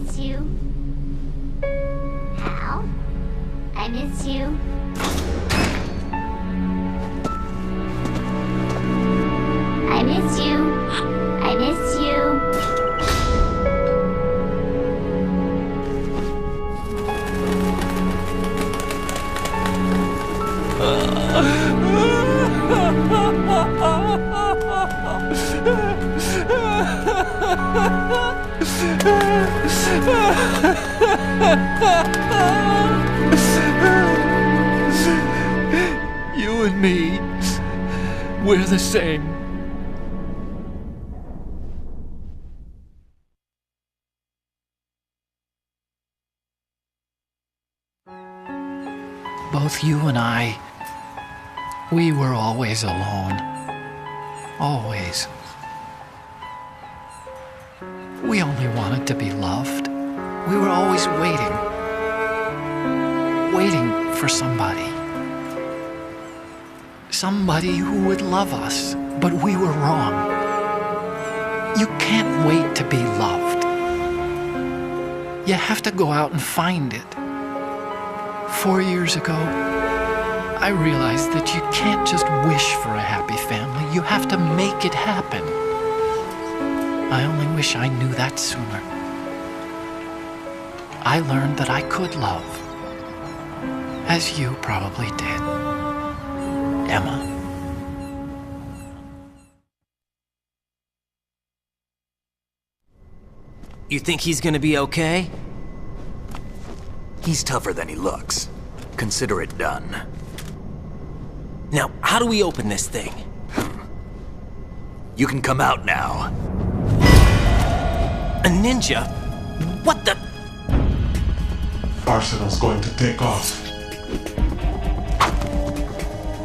miss you. Hal? I miss you. I miss you. I miss you. You and me, we're the same. Both you and I, we were always alone. Always. We only wanted to be loved. We were always waiting. Waiting for somebody. Somebody who would love us, but we were wrong. You can't wait to be loved. You have to go out and find it. 4 years ago, I realized that you can't just wish for a happy family. You have to make it happen. I only wish I knew that sooner. I learned that I could love, as you probably did, Emma. You think he's gonna be okay? He's tougher than he looks. Consider it done. Now, how do we open this thing? You can come out now. A ninja? What the? Arsenal's going to take off.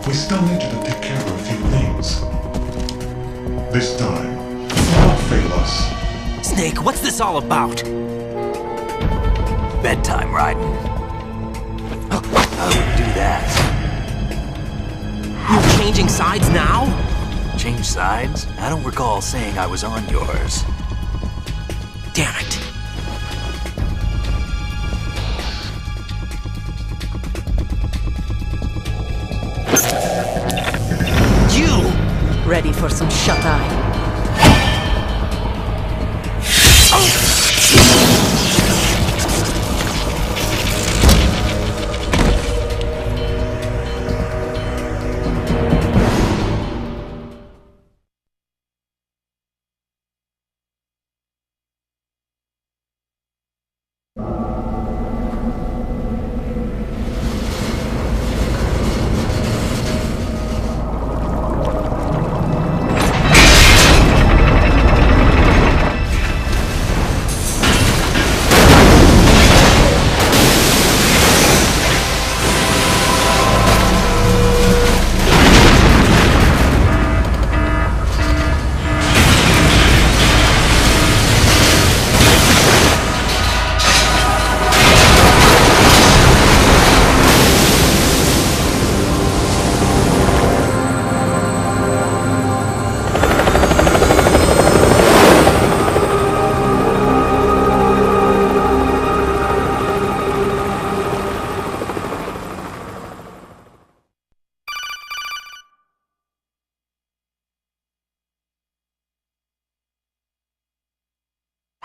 We still need you to take care of a few things. This time, don't fail us. Snake, what's this all about? Bedtime, Raiden. I wouldn't do that. You're changing sides now? Change sides? I don't recall saying I was on yours. Damn it. You! Ready for some shut-eye?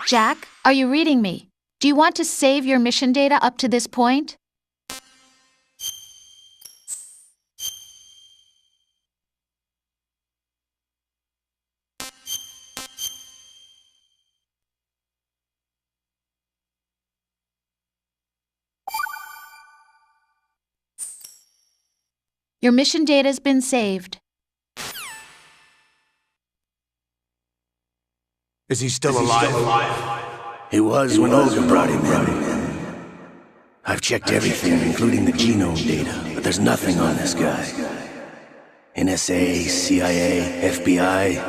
Jack, are you reading me? Do you want to save your mission data up to this point? Your mission data's been saved. Is he still alive? He was when Olga brought him in. I've checked everything, including the genome data, but there's nothing on this guy. NSA, CIA, FBI.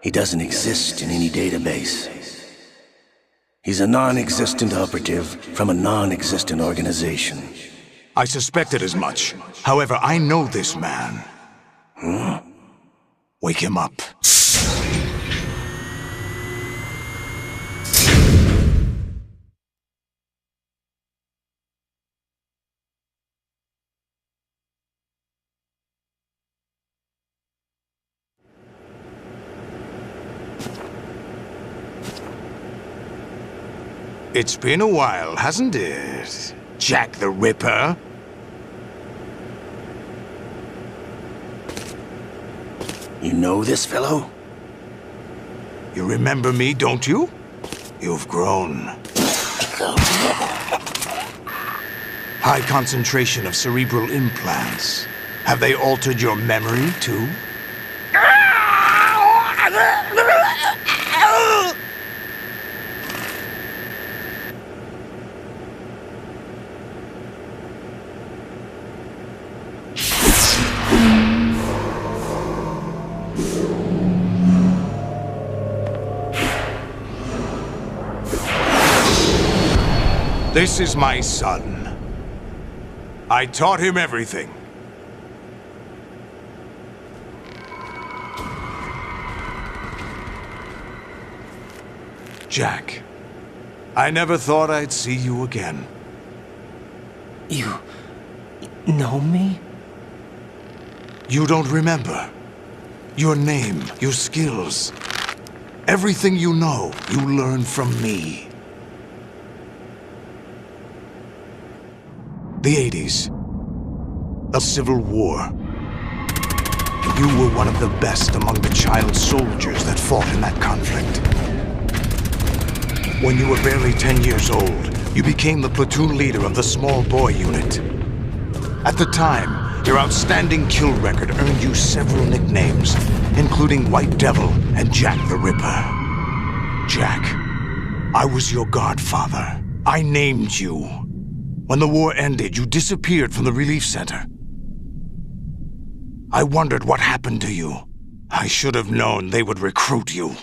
He doesn't exist in any database. He's a non-existent operative from a non-existent organization. I suspected as much. However, I know this man. Wake him up. It's been a while, hasn't it? Jack the Ripper? You know this fellow? You remember me, don't you? You've grown. High concentration of cerebral implants. Have they altered your memory, too? This is my son. I taught him everything. Jack, I never thought I'd see you again. You know me? You don't remember. Your name, your skills. Everything you know, you learned from me. The 80s. A civil war. You were one of the best among the child soldiers that fought in that conflict. When you were barely 10 years old, you became the platoon leader of the small boy unit. At the time, your outstanding kill record earned you several nicknames, including White Devil and Jack the Ripper. Jack, I was your godfather. I named you. When the war ended, you disappeared from the relief center. I wondered what happened to you. I should have known they would recruit you.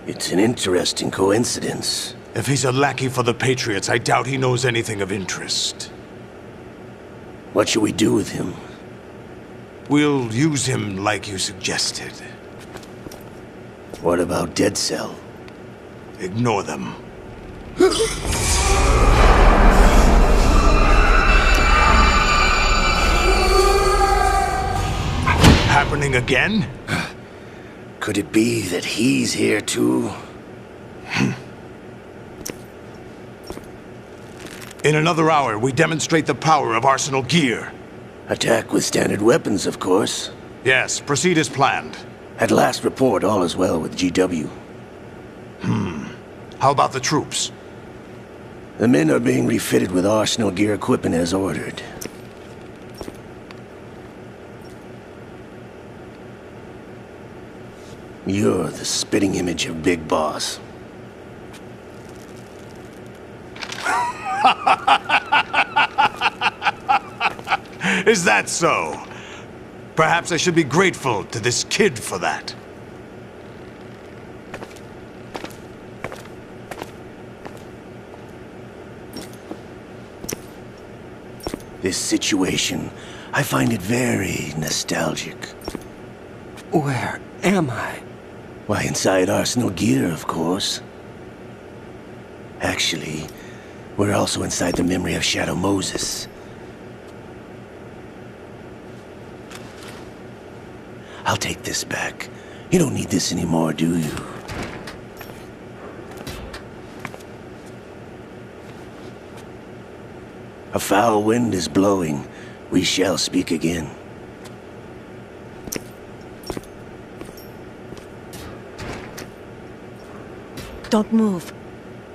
It's an interesting coincidence. If he's a lackey for the Patriots, I doubt he knows anything of interest. What should we do with him? We'll use him like you suggested. What about Dead Cell? Ignore them. Happening again? Could it be that he's here too? In another hour, we demonstrate the power of Arsenal gear. Attack with standard weapons, of course. Yes, proceed as planned. At last report, all is well with GW. How about the troops? The men are being refitted with Arsenal gear equipment as ordered. You're the spitting image of Big Boss. Is that so? Perhaps I should be grateful to this kid for that. This situation, I find it very nostalgic. Where am I? Why, inside Arsenal gear, of course. Actually, we're also inside the memory of Shadow Moses. I'll take this back. You don't need this anymore, do you? A foul wind is blowing. We shall speak again. Don't move.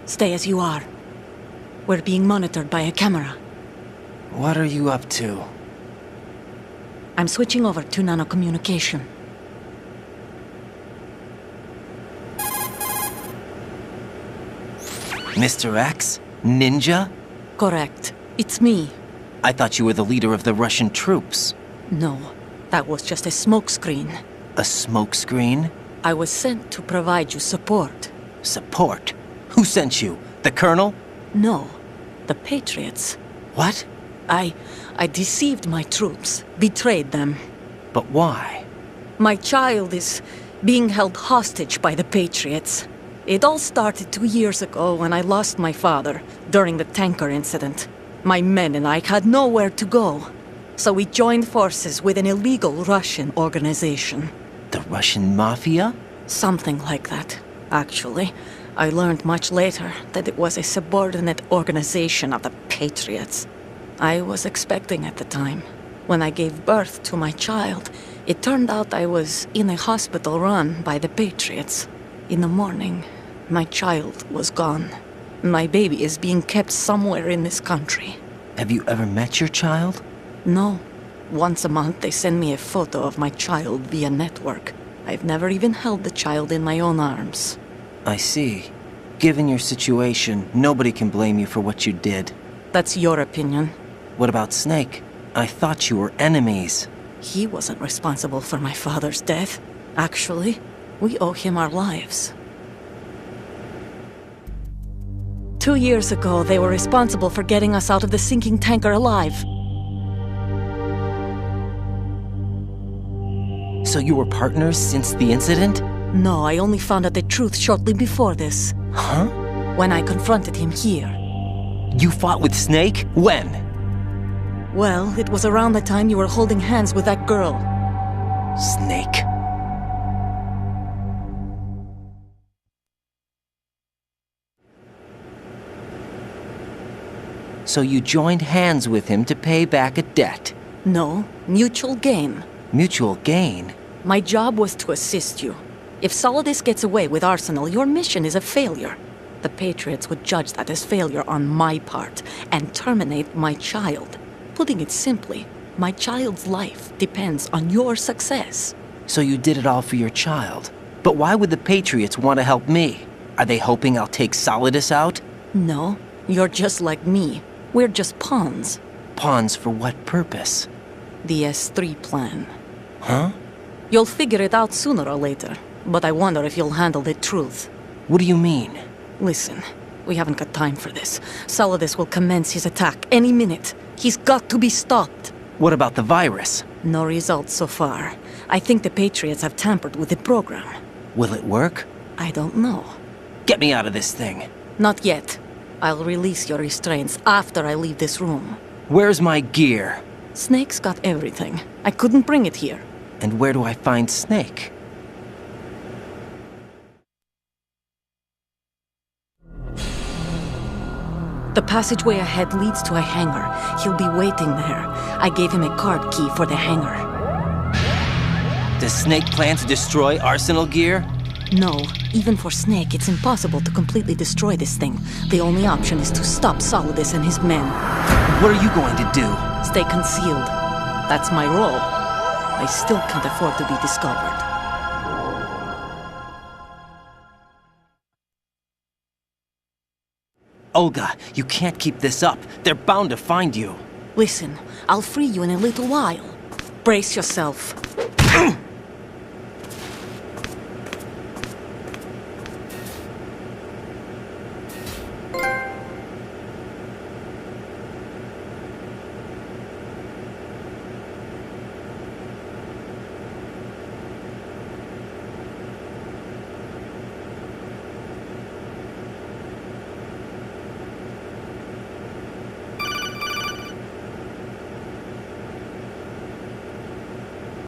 Stay as you are. We're being monitored by a camera. What are you up to? I'm switching over to nanocommunication. Mr. X? Ninja? Correct. It's me. I thought you were the leader of the Russian troops. No, that was just a smokescreen. A smokescreen? I was sent to provide you support. Support? Who sent you? The Colonel? No, the Patriots. What? I deceived my troops, betrayed them. But why? My child is being held hostage by the Patriots. It all started 2 years ago when I lost my father during the tanker incident. My men and I had nowhere to go, so we joined forces with an illegal Russian organization. The Russian Mafia? Something like that, actually. I learned much later that it was a subordinate organization of the Patriots. I was expecting at the time. When I gave birth to my child, it turned out I was in a hospital run by the Patriots. In the morning, my child was gone. My baby is being kept somewhere in this country. Have you ever met your child? No. Once a month, they send me a photo of my child via network. I've never even held the child in my own arms. I see. Given your situation, nobody can blame you for what you did. That's your opinion. What about Snake? I thought you were enemies. He wasn't responsible for my father's death. Actually, we owe him our lives. 2 years ago, they were responsible for getting us out of the sinking tanker alive. So you were partners since the incident? No, I only found out the truth shortly before this. Huh? When I confronted him here. You fought with Snake? When? Well, it was around the time you were holding hands with that girl. Snake. So you joined hands with him to pay back a debt? No, mutual gain. Mutual gain? My job was to assist you. If Solidus gets away with Arsenal, your mission is a failure. The Patriots would judge that as failure on my part and terminate my child. Putting it simply, my child's life depends on your success. So you did it all for your child. But why would the Patriots want to help me? Are they hoping I'll take Solidus out? No, you're just like me. We're just pawns. Pawns for what purpose? The S3 plan. Huh? You'll figure it out sooner or later, but I wonder if you'll handle the truth. What do you mean? Listen, we haven't got time for this. Solidus will commence his attack any minute. He's got to be stopped. What about the virus? No results so far. I think the Patriots have tampered with the program. Will it work? I don't know. Get me out of this thing. Not yet. I'll release your restraints after I leave this room. Where's my gear? Snake's got everything. I couldn't bring it here. And where do I find Snake? The passageway ahead leads to a hangar. He'll be waiting there. I gave him a card key for the hangar. Does Snake plan to destroy Arsenal gear? No. Even for Snake, it's impossible to completely destroy this thing. The only option is to stop Solidus and his men. What are you going to do? Stay concealed. That's my role. I still can't afford to be discovered. Olga, you can't keep this up. They're bound to find you. Listen, I'll free you in a little while. Brace yourself.